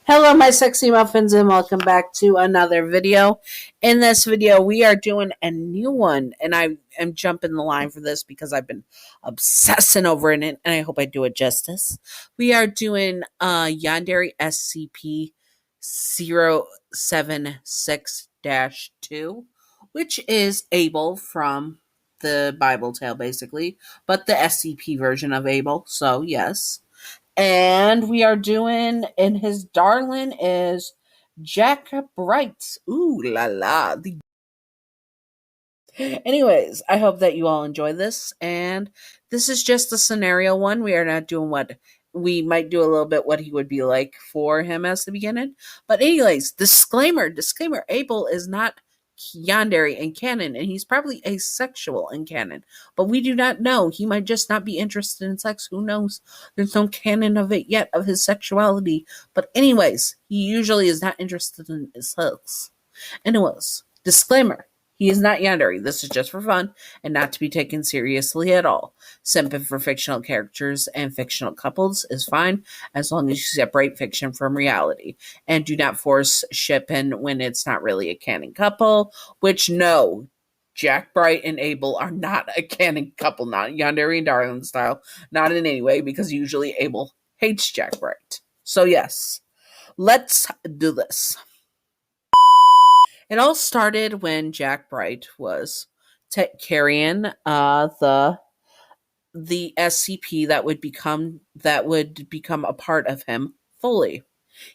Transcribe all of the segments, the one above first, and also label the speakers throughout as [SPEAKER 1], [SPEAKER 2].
[SPEAKER 1] Hello, my sexy muffins, and welcome back to another video. In this video, we are doing a new one, and I am jumping the line for this because I've been obsessing over it, and I hope I do it justice. We are doing Yandere SCP 076 2, which is Abel from the Bible tale, basically, but the SCP version of Abel, so yes. And we are doing, and his darling is Jack Bright. Ooh la la. Anyways, I hope that you all enjoy this. And this is just the scenario one. We are not doing what we might do a little bit what he would be like for him as the beginning. But anyways, disclaimer, Abel is not yandere in canon, and he's probably asexual in canon. But we do not know. He might just not be interested in sex. Who knows? There's no canon of it yet, of his sexuality. But anyways, he usually is not interested in sex. Anyways, disclaimer. He is not yandere. This is just for fun and not to be taken seriously at all. Simping for fictional characters and fictional couples is fine as long as you separate fiction from reality. And do not force shipping when it's not really a canon couple, which no, Jack Bright and Abel are not a canon couple, not Yandere and Darling style, not in any way, because usually Abel hates Jack Bright. So yes, let's do this. It all started when Jack Bright was carrying the SCP that would become a part of him fully.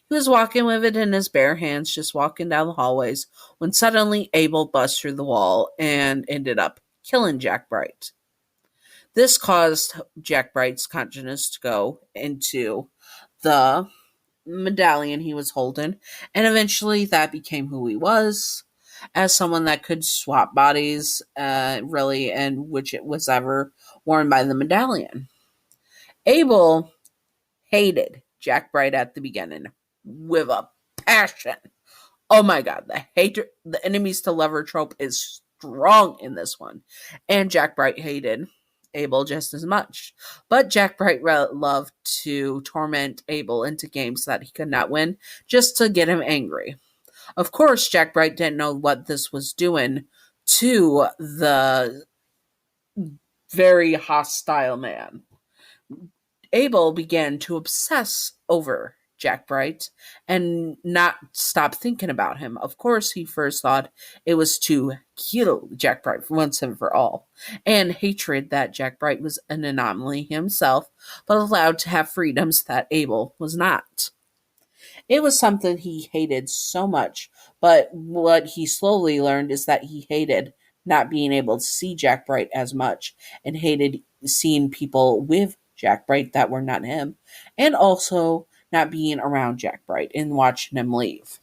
[SPEAKER 1] He was walking with it in his bare hands, just walking down the hallways, when suddenly Abel bust through the wall and ended up killing Jack Bright. This caused Jack Bright's consciousness to go into the medallion he was holding, and eventually that became who he was as someone that could swap bodies, really, and which it was ever worn by the medallion. Abel hated Jack Bright at the beginning with a passion. Oh my god, the enemies to lover trope is strong in this one. And Jack Bright hated Abel just as much. But Jack Bright loved to torment Abel into games that he could not win just to get him angry. Of course, Jack Bright didn't know what this was doing to the very hostile man. Abel began to obsess over Jack Bright and not stop thinking about him. Of course, he first thought it was to kill Jack Bright once and for all, and hatred that Jack Bright was an anomaly himself, but allowed to have freedoms that Abel was not. It was something he hated so much, but what he slowly learned is that he hated not being able to see Jack Bright as much, and hated seeing people with Jack Bright that were not him, and also not being around Jack Bright and watching him leave.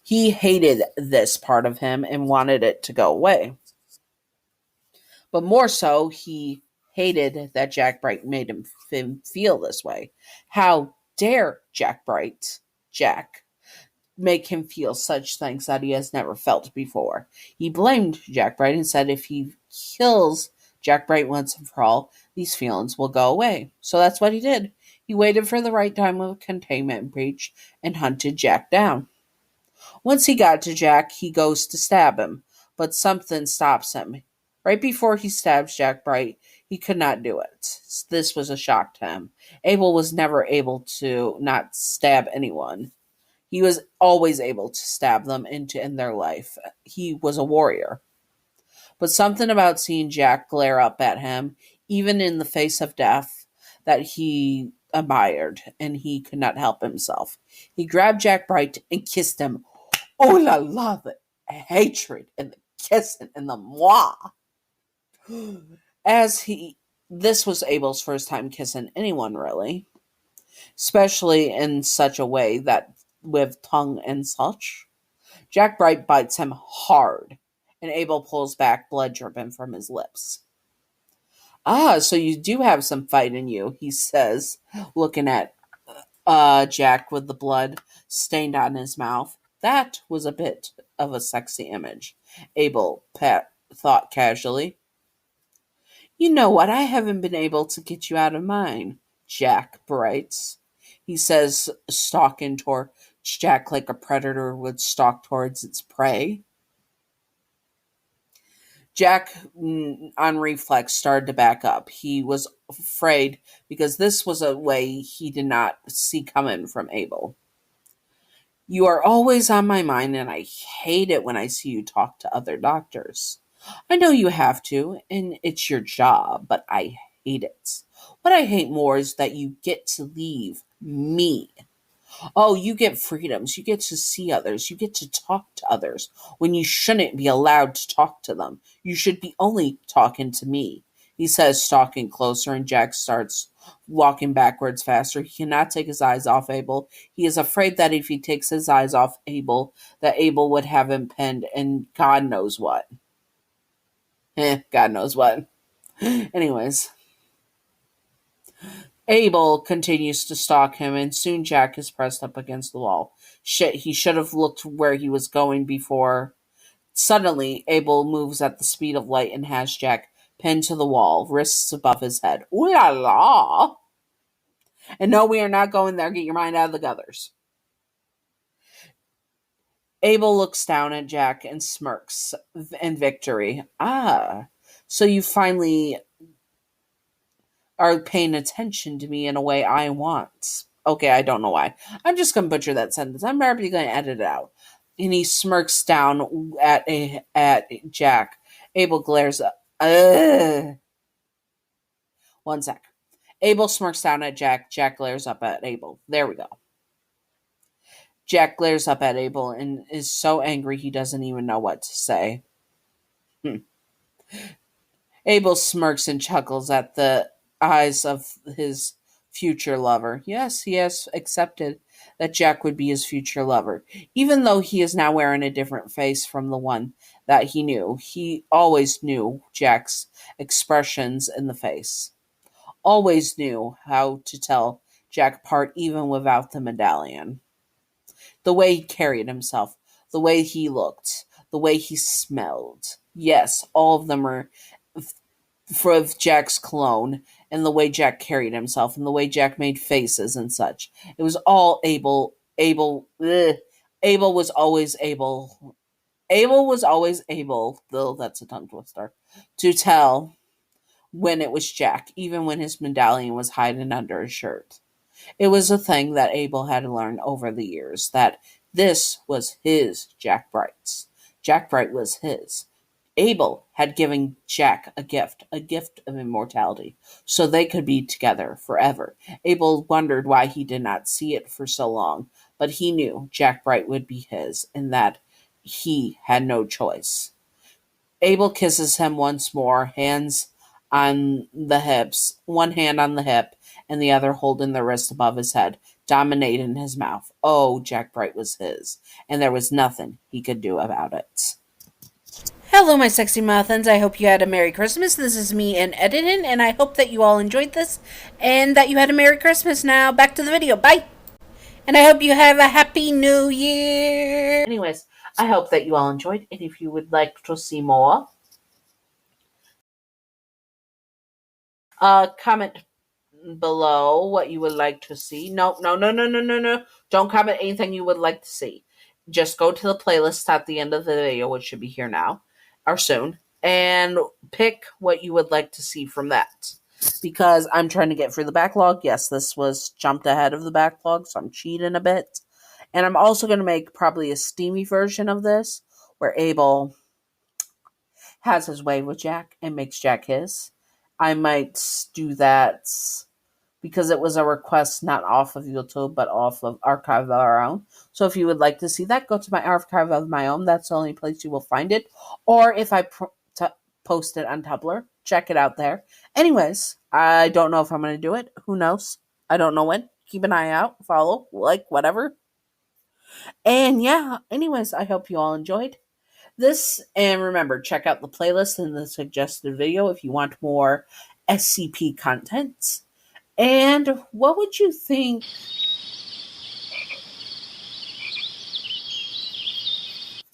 [SPEAKER 1] He hated this part of him and wanted it to go away. But more so, he hated that Jack Bright made him feel this way. How dare Jack, make him feel such things that he has never felt before? He blamed Jack Bright and said if he kills Jack Bright once and for all, these feelings will go away. So that's what he did. He waited for the right time of containment breach and hunted Jack down. Once he got to Jack, he goes to stab him, but something stops him. Right before he stabs Jack Bright, he could not do it. This was a shock to him. Abel was never able to not stab anyone. He was always able to stab them in their life. He was a warrior. But something about seeing Jack glare up at him, even in the face of death, that he admired, and he could not help himself. He grabbed Jack Bright and kissed him. Oh la la, the hatred and the kissing and the moi. This was Abel's first time kissing anyone, really, especially in such a way that with tongue and such. Jack Bright bites him hard, and Abel pulls back, blood dripping from his lips. Ah, so you do have some fight in you, he says, looking at Jack with the blood stained on his mouth. That was a bit of a sexy image, Abel thought casually. You know what? I haven't been able to get you out of mine, Jack Bright. he says, stalking towards Jack like a predator would stalk towards its prey. Jack, on reflex, started to back up. He was afraid because this was a way he did not see coming from Abel. You are always on my mind, and I hate it when I see you talk to other doctors. I know you have to, and it's your job, but I hate it. What I hate more is that you get to leave me. Oh, you get freedoms. You get to see others. You get to talk to others when you shouldn't be allowed to talk to them. You should be only talking to me. He says, stalking closer, and Jack starts walking backwards faster. He cannot take his eyes off Abel. He is afraid that if he takes his eyes off Abel, that Abel would have him pinned, and God knows what. God knows what. Anyways. Abel continues to stalk him, and soon Jack is pressed up against the wall. Shit, he should have looked where he was going before. Suddenly, Abel moves at the speed of light and has Jack pinned to the wall, wrists above his head. Ooh la la! And no, we are not going there. Get your mind out of the gutters. Abel looks down at Jack and smirks in victory. Ah, so you finally are paying attention to me in a way I want. Okay, I don't know why. I'm just going to butcher that sentence. I'm probably going to edit it out. And he smirks down at Jack. Abel glares up. One sec. Abel smirks down at Jack. Jack glares up at Abel. There we go. Jack glares up at Abel and is so angry he doesn't even know what to say. Abel smirks and chuckles at the eyes of his future lover. Yes, he has accepted that Jack would be his future lover. Even though he is now wearing a different face from the one that he knew, he always knew Jack's expressions in the face. Always knew how to tell Jack apart even without the medallion. The way he carried himself, the way he looked, the way he smelled. Yes, all of them were for Jack's cologne, and the way Jack carried himself, and the way Jack made faces and such. It was all Abel. Abel was always able. Abel was always able, though that's a tongue twister, to tell when it was Jack, even when his medallion was hiding under his shirt. It was a thing that Abel had learned over the years, that this was his Jack Bright's. Jack Bright was his. Abel had given Jack a gift of immortality, so they could be together forever. Abel wondered why he did not see it for so long, but he knew Jack Bright would be his, and that he had no choice. Abel kisses him once more, hands on the hips, one hand on the hip, and the other holding the wrist above his head, dominating his mouth. Oh, Jack Bright was his, and there was nothing he could do about it. Hello, my sexy muffins. I hope you had a Merry Christmas. This is me in editing, and I hope that you all enjoyed this and that you had a Merry Christmas. Now, back to the video. Bye! And I hope you have a Happy New Year! Anyways, I hope that you all enjoyed, and if you would like to see more, comment below what you would like to see. No. Don't comment anything you would like to see. Just go to the playlist at the end of the video, which should be here now or soon, and pick what you would like to see from that. Because I'm trying to get through the backlog. Yes, this was jumped ahead of the backlog, so I'm cheating a bit. And I'm also going to make probably a steamy version of this, where Abel has his way with Jack and makes Jack his. I might do that because it was a request not off of YouTube, but off of Archive of Our Own. So if you would like to see that, go to my Archive of My Own. That's the only place you will find it. Or if I post it on Tumblr, check it out there. Anyways, I don't know if I'm going to do it. Who knows? I don't know when. Keep an eye out, follow, like, whatever. And yeah, anyways, I hope you all enjoyed this. And remember, check out the playlist in the suggested video if you want more SCP content. And what would you think?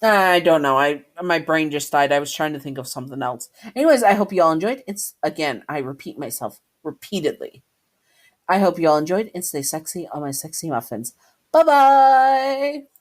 [SPEAKER 1] I don't know. My brain just died. I was trying to think of something else. Anyways, I hope you all enjoyed. It's, again, I repeat myself repeatedly. I hope you all enjoyed and stay sexy on my sexy muffins. Bye bye!